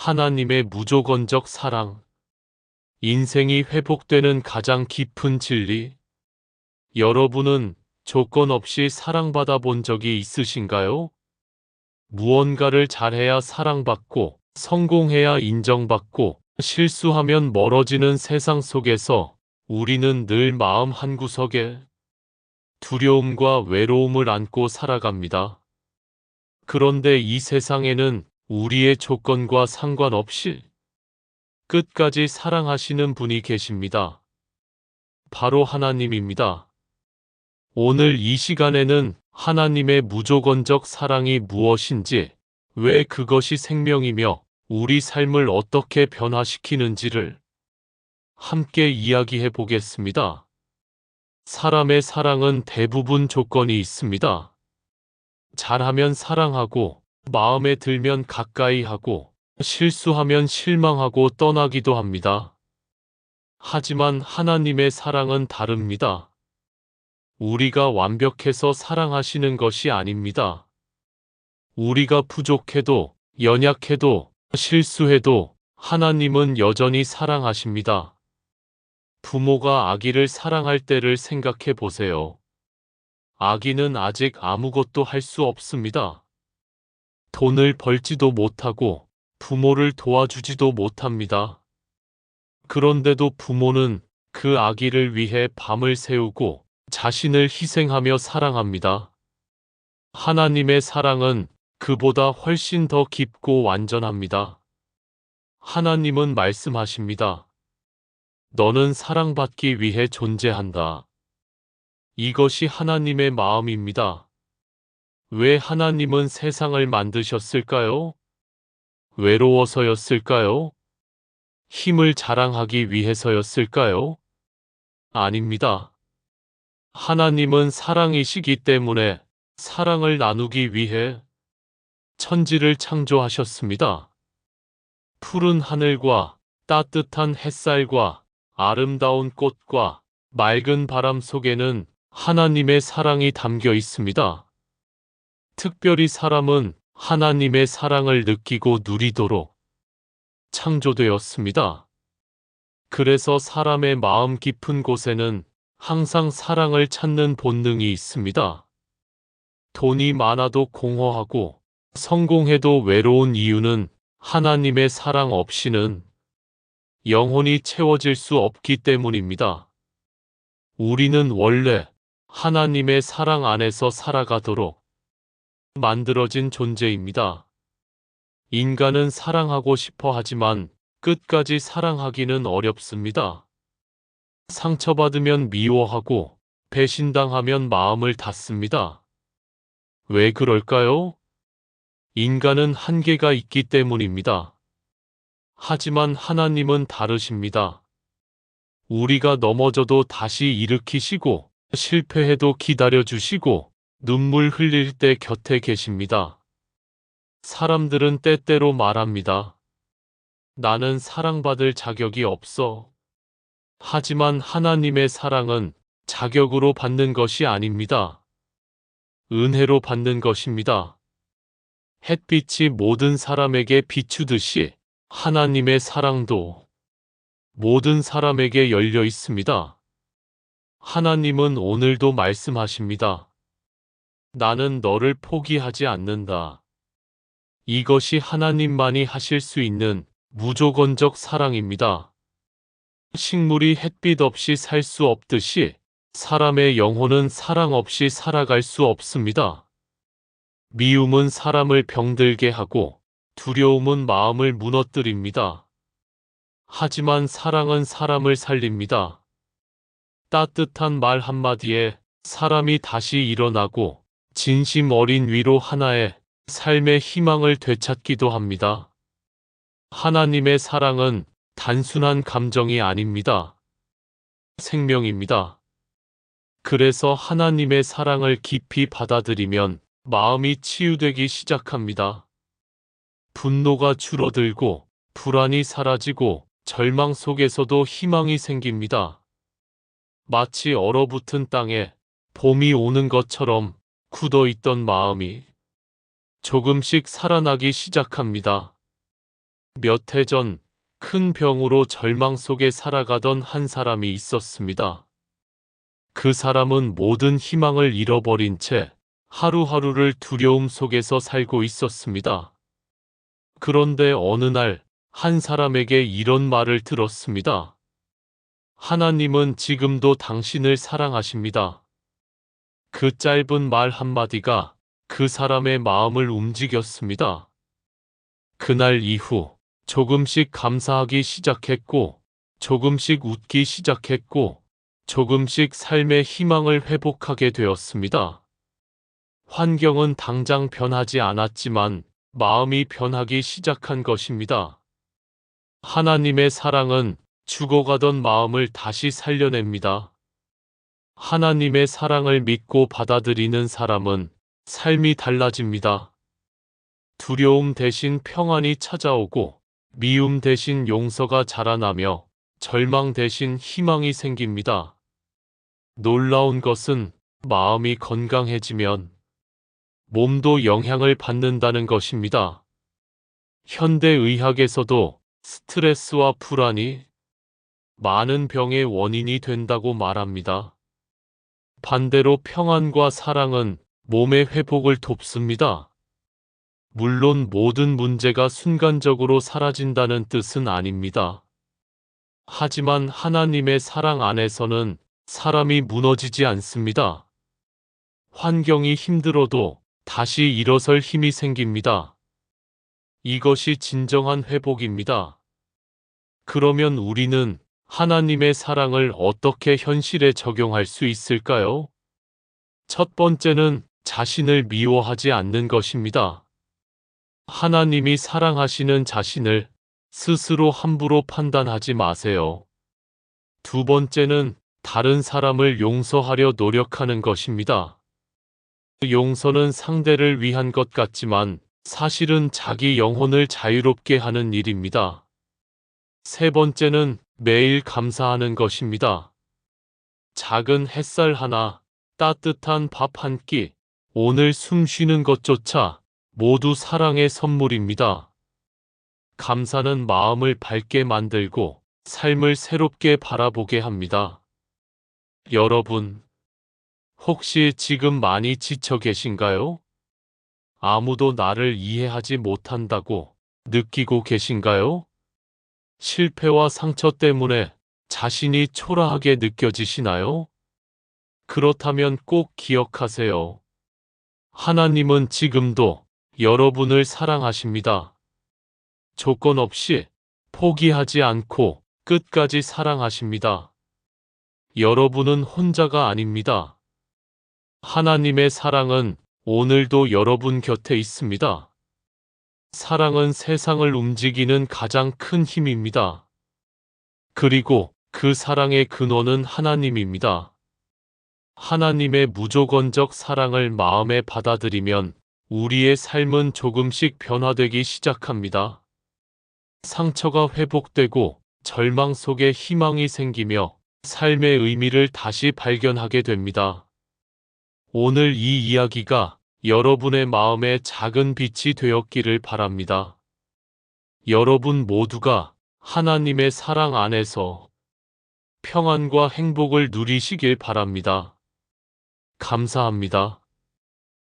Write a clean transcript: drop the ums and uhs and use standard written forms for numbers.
하나님의 무조건적 사랑, 인생이 회복되는 가장 깊은 진리. 여러분은 조건 없이 사랑받아 본 적이 있으신가요? 무언가를 잘해야 사랑받고, 성공해야 인정받고, 실수하면 멀어지는 세상 속에서 우리는 늘 마음 한구석에 두려움과 외로움을 안고 살아갑니다. 그런데 이 세상에는 우리의 조건과 상관없이 끝까지 사랑하시는 분이 계십니다. 바로 하나님입니다. 오늘 이 시간에는 하나님의 무조건적 사랑이 무엇인지, 왜 그것이 생명이며 우리 삶을 어떻게 변화시키는지를 함께 이야기해 보겠습니다. 사람의 사랑은 대부분 조건이 있습니다. 잘하면 사랑하고, 마음에 들면 가까이 하고, 실수하면 실망하고 떠나기도 합니다. 하지만 하나님의 사랑은 다릅니다. 우리가 완벽해서 사랑하시는 것이 아닙니다. 우리가 부족해도, 연약해도, 실수해도 하나님은 여전히 사랑하십니다. 부모가 아기를 사랑할 때를 생각해 보세요. 아기는 아직 아무것도 할 수 없습니다. 돈을 벌지도 못하고 부모를 도와주지도 못합니다. 그런데도 부모는 그 아기를 위해 밤을 새우고 자신을 희생하며 사랑합니다. 하나님의 사랑은 그보다 훨씬 더 깊고 완전합니다. 하나님은 말씀하십니다. 너는 사랑받기 위해 존재한다. 이것이 하나님의 마음입니다. 왜 하나님은 세상을 만드셨을까요? 외로워서였을까요? 힘을 자랑하기 위해서였을까요? 아닙니다. 하나님은 사랑이시기 때문에 사랑을 나누기 위해 천지를 창조하셨습니다. 푸른 하늘과 따뜻한 햇살과 아름다운 꽃과 맑은 바람 속에는 하나님의 사랑이 담겨 있습니다. 특별히 사람은 하나님의 사랑을 느끼고 누리도록 창조되었습니다. 그래서 사람의 마음 깊은 곳에는 항상 사랑을 찾는 본능이 있습니다. 돈이 많아도 공허하고 성공해도 외로운 이유는 하나님의 사랑 없이는 영혼이 채워질 수 없기 때문입니다. 우리는 원래 하나님의 사랑 안에서 살아가도록 만들어진 존재입니다. 인간은 사랑하고 싶어 하지만 끝까지 사랑하기는 어렵습니다. 상처받으면 미워하고 배신당하면 마음을 닫습니다. 왜 그럴까요? 인간은 한계가 있기 때문입니다. 하지만 하나님은 다르십니다. 우리가 넘어져도 다시 일으키시고, 실패해도 기다려주시고, 눈물 흘릴 때 곁에 계십니다. 사람들은 때때로 말합니다. 나는 사랑받을 자격이 없어. 하지만 하나님의 사랑은 자격으로 받는 것이 아닙니다. 은혜로 받는 것입니다. 햇빛이 모든 사람에게 비추듯이 하나님의 사랑도 모든 사람에게 열려 있습니다. 하나님은 오늘도 말씀하십니다. 나는 너를 포기하지 않는다. 이것이 하나님만이 하실 수 있는 무조건적 사랑입니다. 식물이 햇빛 없이 살 수 없듯이 사람의 영혼은 사랑 없이 살아갈 수 없습니다. 미움은 사람을 병들게 하고 두려움은 마음을 무너뜨립니다. 하지만 사랑은 사람을 살립니다. 따뜻한 말 한마디에 사람이 다시 일어나고 진심 어린 위로 하나에 삶의 희망을 되찾기도 합니다. 하나님의 사랑은 단순한 감정이 아닙니다. 생명입니다. 그래서 하나님의 사랑을 깊이 받아들이면 마음이 치유되기 시작합니다. 분노가 줄어들고 불안이 사라지고 절망 속에서도 희망이 생깁니다. 마치 얼어붙은 땅에 봄이 오는 것처럼 굳어있던 마음이 조금씩 살아나기 시작합니다. 몇 해 전 큰 병으로 절망 속에 살아가던 한 사람이 있었습니다. 그 사람은 모든 희망을 잃어버린 채 하루하루를 두려움 속에서 살고 있었습니다. 그런데 어느 날 한 사람에게 이런 말을 들었습니다. 하나님은 지금도 당신을 사랑하십니다. 그 짧은 말 한마디가 그 사람의 마음을 움직였습니다. 그날 이후 조금씩 감사하기 시작했고, 조금씩 웃기 시작했고, 조금씩 삶의 희망을 회복하게 되었습니다. 환경은 당장 변하지 않았지만 마음이 변하기 시작한 것입니다. 하나님의 사랑은 죽어가던 마음을 다시 살려냅니다. 하나님의 사랑을 믿고 받아들이는 사람은 삶이 달라집니다. 두려움 대신 평안이 찾아오고, 미움 대신 용서가 자라나며, 절망 대신 희망이 생깁니다. 놀라운 것은 마음이 건강해지면 몸도 영향을 받는다는 것입니다. 현대의학에서도 스트레스와 불안이 많은 병의 원인이 된다고 말합니다. 반대로 평안과 사랑은 몸의 회복을 돕습니다. 물론 모든 문제가 순간적으로 사라진다는 뜻은 아닙니다. 하지만 하나님의 사랑 안에서는 사람이 무너지지 않습니다. 환경이 힘들어도 다시 일어설 힘이 생깁니다. 이것이 진정한 회복입니다. 그러면 우리는 하나님의 사랑을 어떻게 현실에 적용할 수 있을까요? 첫 번째는 자신을 미워하지 않는 것입니다. 하나님이 사랑하시는 자신을 스스로 함부로 판단하지 마세요. 두 번째는 다른 사람을 용서하려 노력하는 것입니다. 용서는 상대를 위한 것 같지만 사실은 자기 영혼을 자유롭게 하는 일입니다. 세 번째는 매일 감사하는 것입니다. 작은 햇살 하나, 따뜻한 밥 한 끼, 오늘 숨 쉬는 것조차 모두 사랑의 선물입니다. 감사는 마음을 밝게 만들고 삶을 새롭게 바라보게 합니다. 여러분, 혹시 지금 많이 지쳐 계신가요? 아무도 나를 이해하지 못한다고 느끼고 계신가요? 실패와 상처 때문에 자신이 초라하게 느껴지시나요? 그렇다면 꼭 기억하세요. 하나님은 지금도 여러분을 사랑하십니다. 조건 없이 포기하지 않고 끝까지 사랑하십니다. 여러분은 혼자가 아닙니다. 하나님의 사랑은 오늘도 여러분 곁에 있습니다. 사랑은 세상을 움직이는 가장 큰 힘입니다. 그리고 그 사랑의 근원은 하나님입니다. 하나님의 무조건적 사랑을 마음에 받아들이면 우리의 삶은 조금씩 변화되기 시작합니다. 상처가 회복되고 절망 속에 희망이 생기며 삶의 의미를 다시 발견하게 됩니다. 오늘 이 이야기가 여러분의 마음에 작은 빛이 되었기를 바랍니다. 여러분 모두가 하나님의 사랑 안에서 평안과 행복을 누리시길 바랍니다. 감사합니다.